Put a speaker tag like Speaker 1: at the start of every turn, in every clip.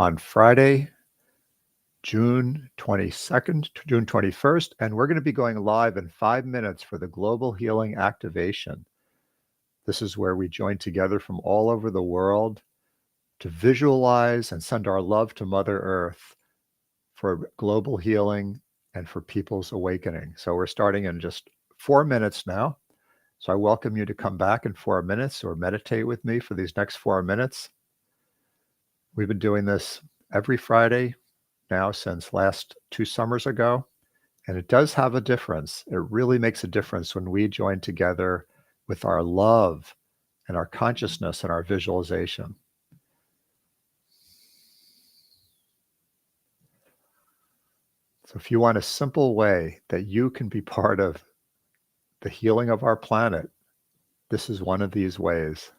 Speaker 1: on Friday, June 22nd to June 21st, and we're going to be going live in 5 minutes for the Global Healing Activation. This is where we join together from all over the world to visualize and send our love to Mother Earth for global healing and for people's awakening. So we're starting in just 4 minutes now. So I welcome you to come back in 4 minutes or meditate with me for these next 4 minutes. We've been doing this every Friday now since last 2 summers ago, and it does have a difference. It really makes a difference when we join together with our love and our consciousness and our visualization. So if you want a simple way that you can be part of the healing of our planet, this is one of these ways.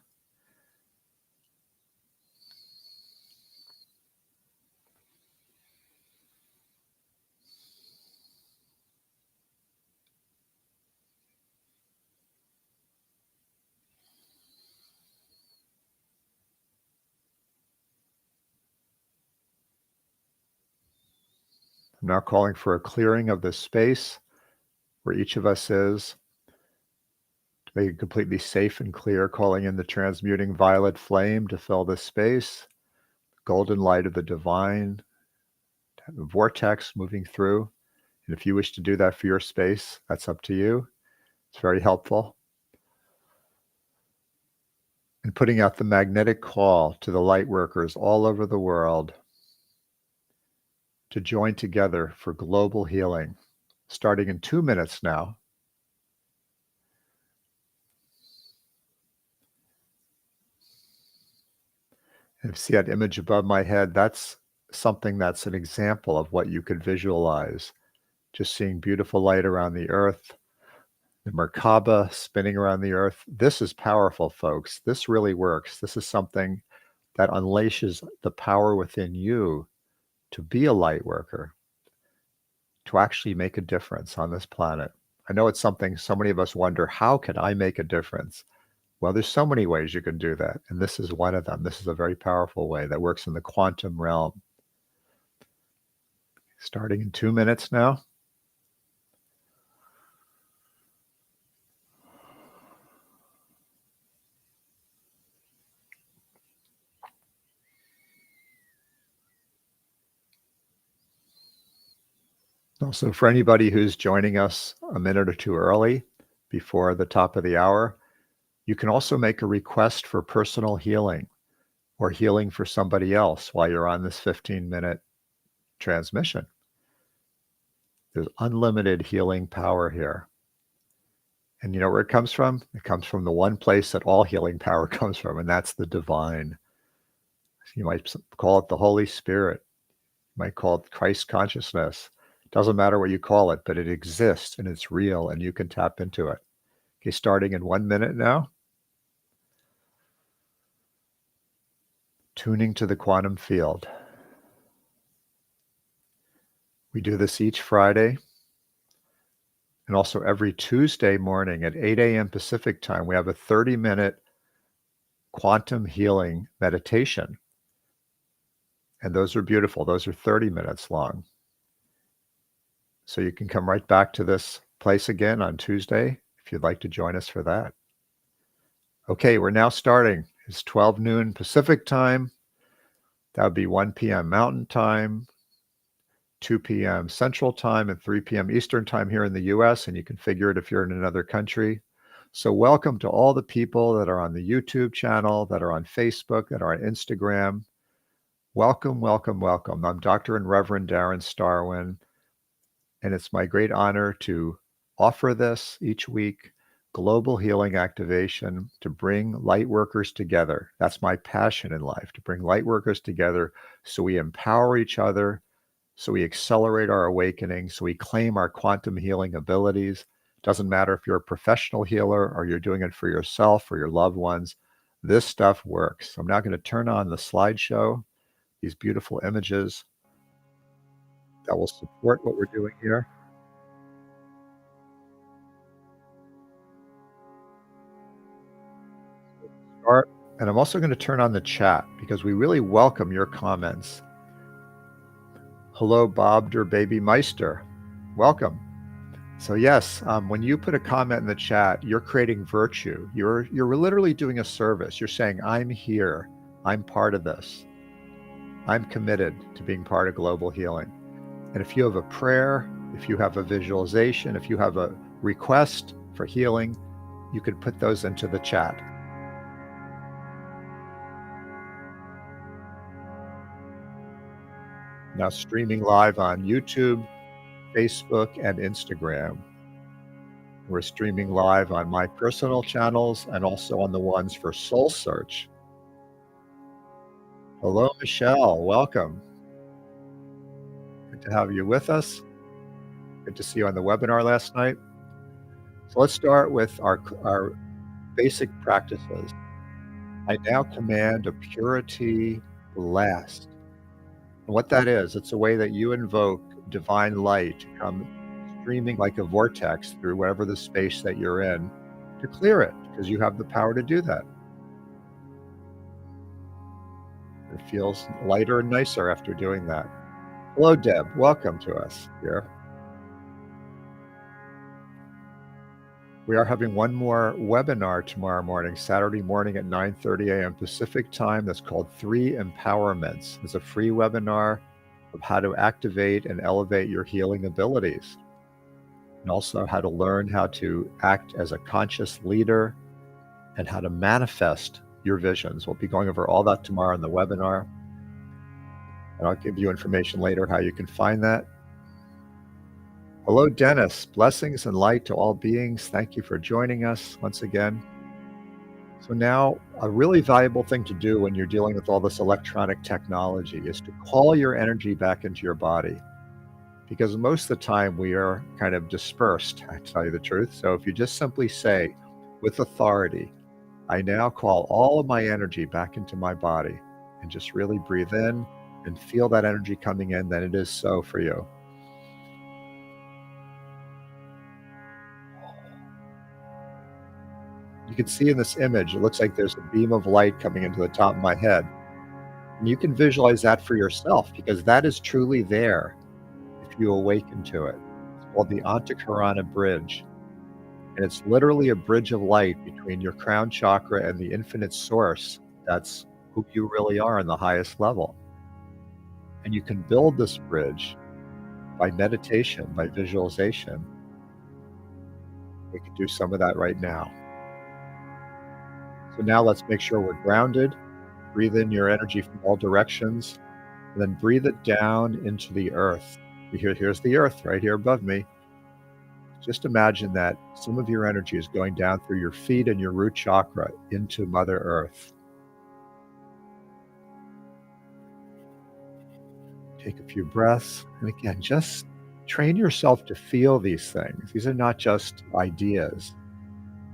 Speaker 1: I'm now calling for a clearing of the space where each of us is, to make it completely safe and clear, calling in the transmuting violet flame to fill this space, golden light of the divine, the vortex moving through. And if you wish to do that for your space, that's up to you. It's very helpful. And putting out the magnetic call to the light workers all over the world to join together for global healing, starting in 2 minutes now. And if you see that image above my head, that's something that's an example of what you could visualize. Just seeing beautiful light around the earth, the Merkaba spinning around the earth. This is powerful, folks. This really works. This is something that unleashes the power within you to be a light worker, to actually make a difference on this planet. I know it's something so many of us wonder, how can I make a difference? Well, there's so many ways you can do that, and this is one of them. This is a very powerful way that works in the quantum realm. Starting in 2 minutes now. Also, for anybody who's joining us a minute or two early before the top of the hour, you can also make a request for personal healing or healing for somebody else while you're on this 15-minute transmission. There's unlimited healing power here. And you know where it comes from? It comes from the one place that all healing power comes from, and that's the divine. You might call it the Holy Spirit. You might call it Christ consciousness. Doesn't matter what you call it, but it exists and it's real and you can tap into it. Okay, starting in 1 minute now. Tuning to the quantum field. We do this each Friday and also every Tuesday morning at 8 a.m. Pacific time. We have a 30-minute quantum healing meditation. And those are beautiful. Those are 30 minutes long. So you can come right back to this place again on Tuesday if you'd like to join us for that. Okay, we're now starting. It's 12 noon Pacific time. That would be 1 p.m. Mountain time, 2 p.m. Central time, and 3 p.m. Eastern time here in the US, and you can figure it if you're in another country. So welcome to all the people that are on the YouTube channel, that are on Facebook, that are on Instagram. Welcome, welcome, welcome. I'm Dr. and Reverend Darren Starwynn, and it's my great honor to offer this each week, global healing activation, to bring light workers together. That's my passion in life, to bring light workers together so we empower each other, so we accelerate our awakening, so we claim our quantum healing abilities. Doesn't matter if you're a professional healer or you're doing it for yourself or your loved ones, this stuff works. I'm now going to turn on the slideshow, these beautiful images that will support what we're doing here. Start, and I'm also going to turn on the chat because we really welcome your comments Hello, Bob der Baby Meister. Welcome. So yes, when you put a comment in the chat, you're creating virtue. You're literally doing a service. You're saying, "I'm here. I'm part of this. I'm committed to being part of global healing." And if you have a prayer, if you have a visualization, if you have a request for healing, you could put those into the chat. Now streaming live on YouTube, Facebook, and Instagram. We're streaming live on my personal channels and also on the ones for Soul Search. Hello, Michelle. Welcome. Good to have you with us. Good to see you on the webinar last night. So let's start with our basic practices. I now command a purity blast. And what that is, it's a way that you invoke divine light to come streaming like a vortex through whatever the space that you're in to clear it, because you have the power to do that. It feels lighter and nicer after doing that. Hello, Deb. Welcome to us here. We are having one more webinar tomorrow morning, Saturday morning at 9:30 a.m. Pacific time. That's called 3 Empowerments. It's a free webinar of how to activate and elevate your healing abilities, and also how to learn how to act as a conscious leader and how to manifest your visions. We'll be going over all that tomorrow in the webinar, and I'll give you information later how you can find that. Hello, Dennis. Blessings and light to all beings. Thank you for joining us once again. So now, a really valuable thing to do when you're dealing with all this electronic technology is to call your energy back into your body, because most of the time we are kind of dispersed, to tell you the truth. So if you just simply say, with authority, I now call all of my energy back into my body, and just really breathe in and feel that energy coming in, then it is so for you. You can see in this image, it looks like there's a beam of light coming into the top of my head. And you can visualize that for yourself, because that is truly there if you awaken to it. It's called the Antakarana Bridge. And it's literally a bridge of light between your crown chakra and the infinite source. That's who you really are on the highest level. And you can build this bridge by meditation, by visualization. We can do some of that right now. So now let's make sure we're grounded. Breathe in your energy from all directions, and then breathe it down into the earth. Here's the earth right here above me. Just imagine that some of your energy is going down through your feet and your root chakra into Mother Earth. Take a few breaths. And again, just train yourself to feel these things. These are not just ideas.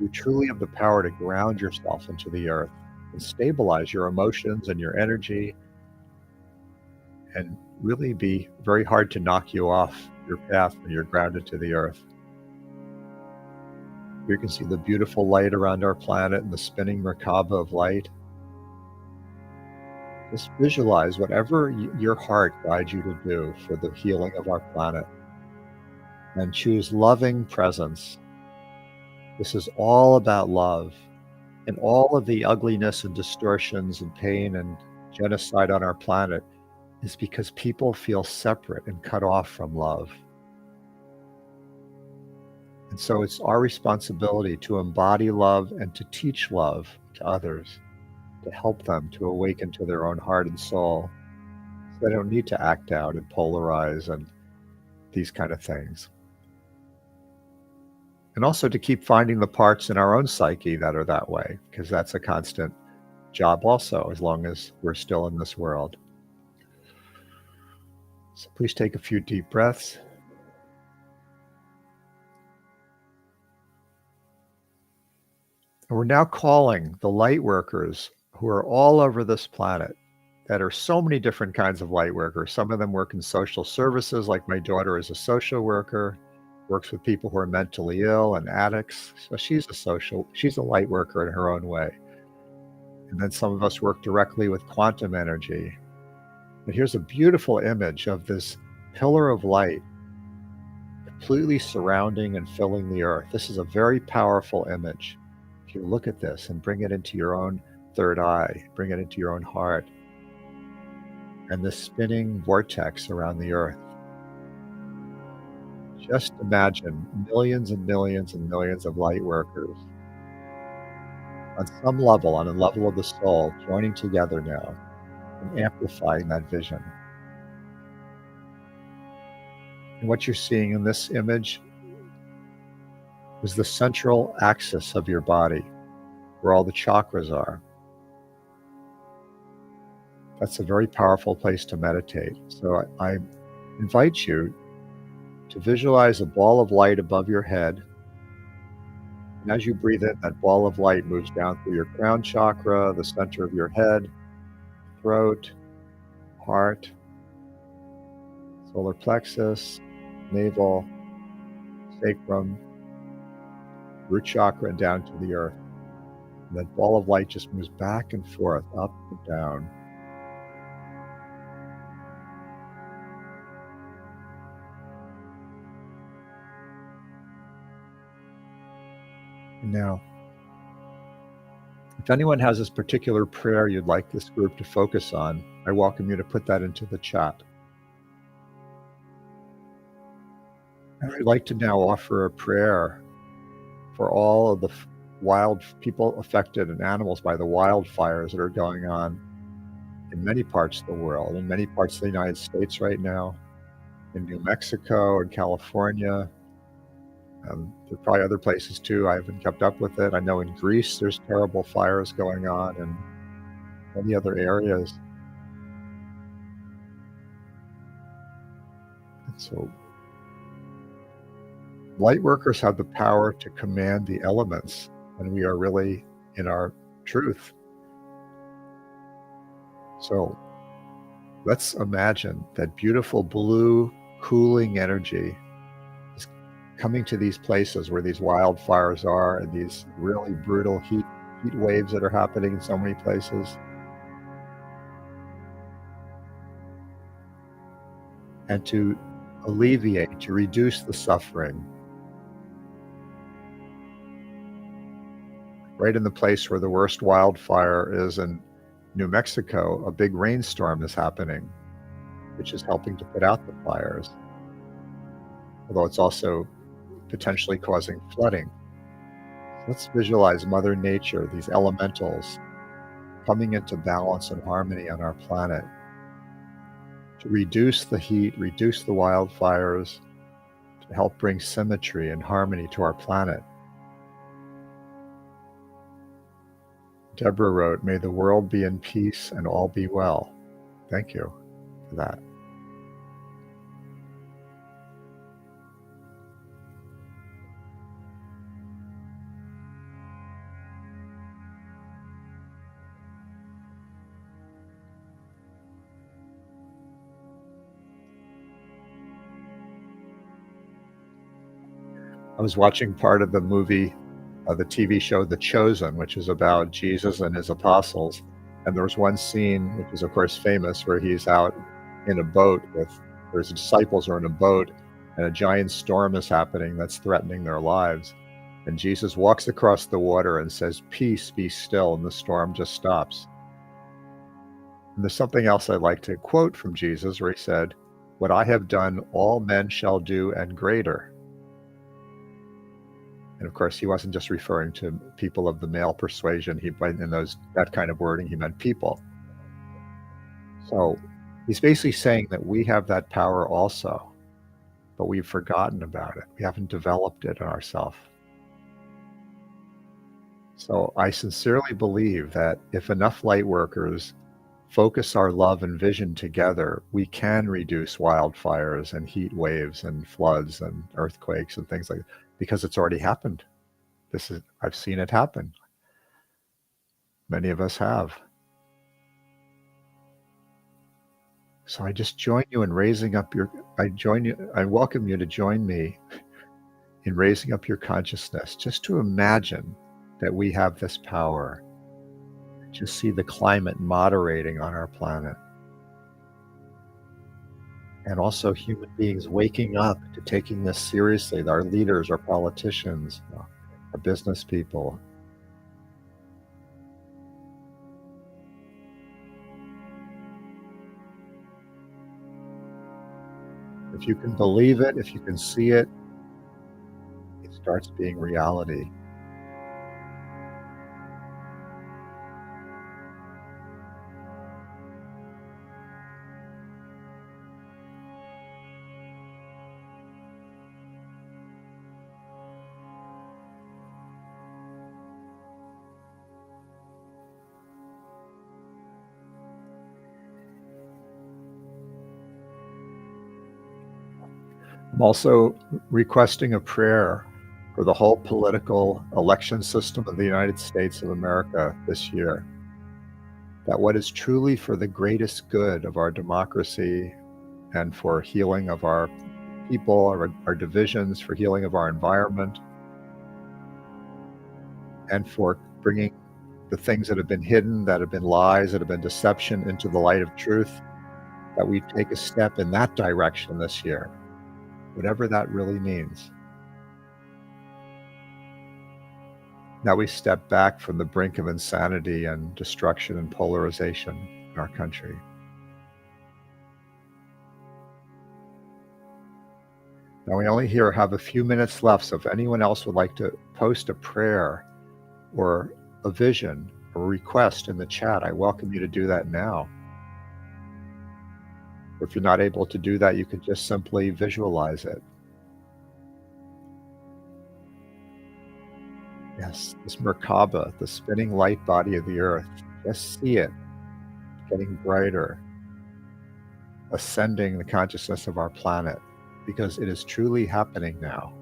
Speaker 1: You truly have the power to ground yourself into the earth and stabilize your emotions and your energy, and really be very hard to knock you off your path when you're grounded to the earth. You can see the beautiful light around our planet and the spinning Merkaba of light. Just visualize whatever your heart guides you to do for the healing of our planet, and choose loving presence. This is all about love, and all of the ugliness and distortions and pain and genocide on our planet is because people feel separate and cut off from love. And so it's our responsibility to embody love and to teach love to others, to help them to awaken to their own heart and soul, so they don't need to act out and polarize and these kind of things. And also to keep finding the parts in our own psyche that are that way, because that's a constant job also, as long as we're still in this world. So please take a few deep breaths. And we're now calling the light workers who are all over this planet, that are so many different kinds of light workers. Some of them work in social services, like my daughter is a social worker, works with people who are mentally ill and addicts. So she's a light worker in her own way. And then some of us work directly with quantum energy. And here's a beautiful image of this pillar of light completely surrounding and filling the earth. This is a very powerful image. If you look at this and bring it into your own third eye, bring it into your own heart, and this spinning vortex around the earth, just imagine millions and millions and millions of light workers on some level, on a level of the soul, joining together now and amplifying that vision. And what you're seeing in this image is the central axis of your body, where all the chakras are. That's a very powerful place to meditate. So I invite you to visualize a ball of light above your head. And as you breathe in, that ball of light moves down through your crown chakra, the center of your head, throat, heart, solar plexus, navel, sacrum, root chakra, and down to the earth. And that ball of light just moves back and forth, up and down. And now, if anyone has this particular prayer you'd like this group to focus on, I welcome you to put that into the chat. And I'd like to now offer a prayer for all of the wild people affected and animals by the wildfires that are going on in many parts of the world, in many parts of the United States right now, in New Mexico and California. There are probably other places too. I haven't kept up with it. I know in Greece there's terrible fires going on and many other areas. And so light workers have the power to command the elements when we are really in our truth. So let's imagine that beautiful blue cooling energy is coming to these places where these wildfires are and these really brutal heat waves that are happening in so many places. And to alleviate, to reduce the suffering. Right in the place where the worst wildfire is in New Mexico, a big rainstorm is happening, which is helping to put out the fires, although it's also potentially causing flooding. Let's visualize Mother Nature, these elementals, coming into balance and harmony on our planet to reduce the heat, reduce the wildfires, to help bring symmetry and harmony to our planet. Deborah wrote, "May the world be in peace and all be well." Thank you for that. I was watching part of the movie, the TV show The Chosen, which is about Jesus and his apostles. And there was one scene, which is of course famous, where he's out in a boat his disciples are in a boat, and a giant storm is happening that's threatening their lives. And Jesus walks across the water and says, "Peace, be still," and the storm just stops. And there's something else I'd like to quote from Jesus where he said, "What I have done, all men shall do, and greater." And of course, he wasn't just referring to people of the male persuasion. That kind of wording, he meant people. So he's basically saying that we have that power also, but we've forgotten about it. We haven't developed it in ourselves. So I sincerely believe that if enough light workers focus our love and vision together, we can reduce wildfires and heat waves and floods and earthquakes and things like that, because it's already happened. I've seen it happen. Many of us have. So I just join you in raising up I welcome you to join me in raising up your consciousness, just to imagine that we have this power. Just see the climate moderating on our planet. and also human beings waking up to taking this seriously, our leaders, our politicians, our business people. If you can believe it, if you can see it, it starts being reality. I'm also requesting a prayer for the whole political election system of the United States of America this year, that what is truly for the greatest good of our democracy and for healing of our people, our divisions, for healing of our environment, and for bringing the things that have been hidden, that have been lies, that have been deception into the light of truth, that we take a step in that direction this year, whatever that really means. Now we step back from the brink of insanity and destruction and polarization in our country. Now we only here have a few minutes left, so if anyone else would like to post a prayer or a vision or a request in the chat, I welcome you to do that now. Or if you're not able to do that, you can just simply visualize it. Yes, this Merkaba, the spinning light body of the earth, just see it getting brighter, ascending the consciousness of our planet, because it is truly happening now.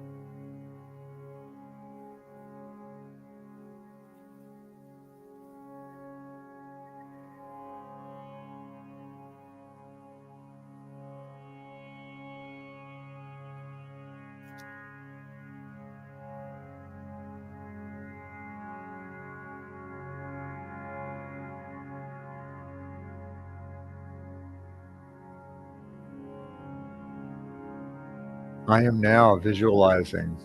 Speaker 1: I am now visualizing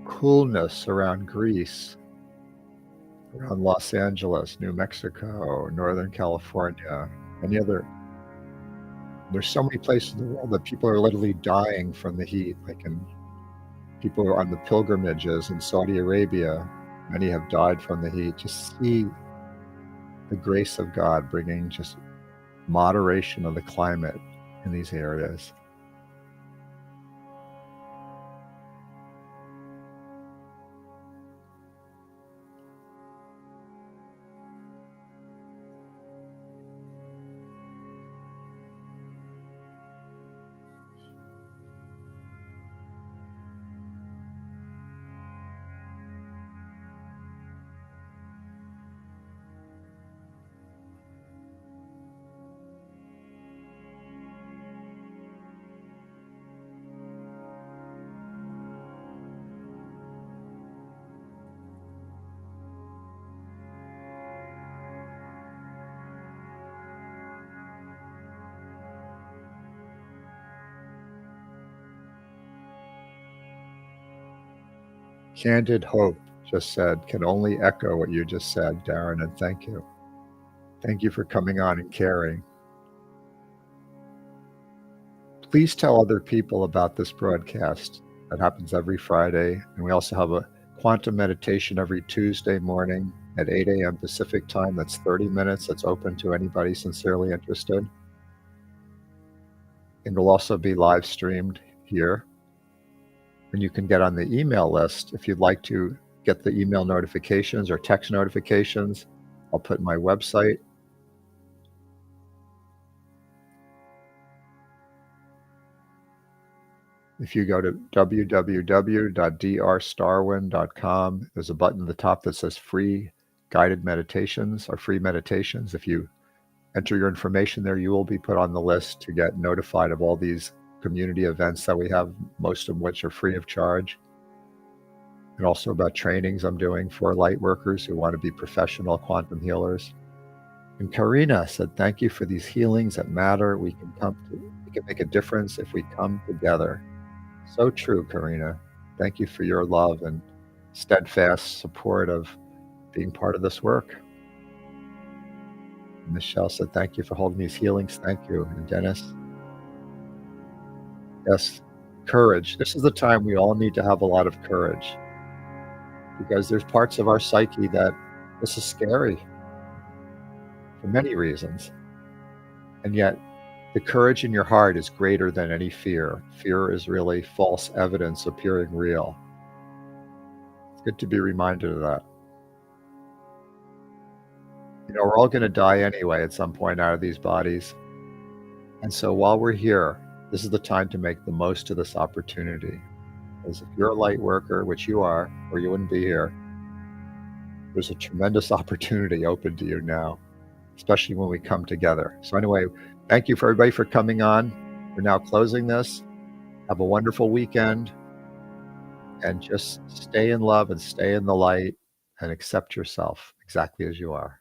Speaker 1: coolness around Greece, around Los Angeles, New Mexico, Northern California, any other. There's so many places in the world that people are literally dying from the heat. People are on the pilgrimages in Saudi Arabia. Many have died from the heat. Just see the grace of God bringing just moderation of the climate in these areas. Candid Hope just said, can only echo what you just said, Darren, and thank you. Thank you for coming on and caring. Please tell other people about this broadcast. That happens every Friday. And we also have a quantum meditation every Tuesday morning at 8 a.m. Pacific time. That's 30 minutes. That's open to anybody sincerely interested. And it'll also be live streamed here. And you can get on the email list if you'd like to get the email notifications or text notifications. I'll put my website. If you go to www.drstarwynn.com, there's a button at the top that says free guided meditations or free meditations. If you enter your information there, you will be put on the list to get notified of all these community events that we have, most of which are free of charge. And also about trainings I'm doing for light workers who want to be professional quantum healers. And Karina said, "Thank you for these healings that matter. We can make a difference if we come together." So true, Karina. Thank you for your love and steadfast support of being part of this work. Michelle said, "Thank you for holding these healings." Thank you. And Dennis, yes, courage. This is the time we all need to have a lot of courage because there's parts of our psyche that this is scary for many reasons. And yet, the courage in your heart is greater than any fear. Fear is really false evidence appearing real. It's good to be reminded of that. We're all going to die anyway at some point out of these bodies. And so while we're here, this is the time to make the most of this opportunity. Because if you're a light worker, which you are, or you wouldn't be here, there's a tremendous opportunity open to you now, especially when we come together. So anyway, thank you for everybody for coming on. We're now closing this. Have a wonderful weekend and just stay in love and stay in the light and accept yourself exactly as you are.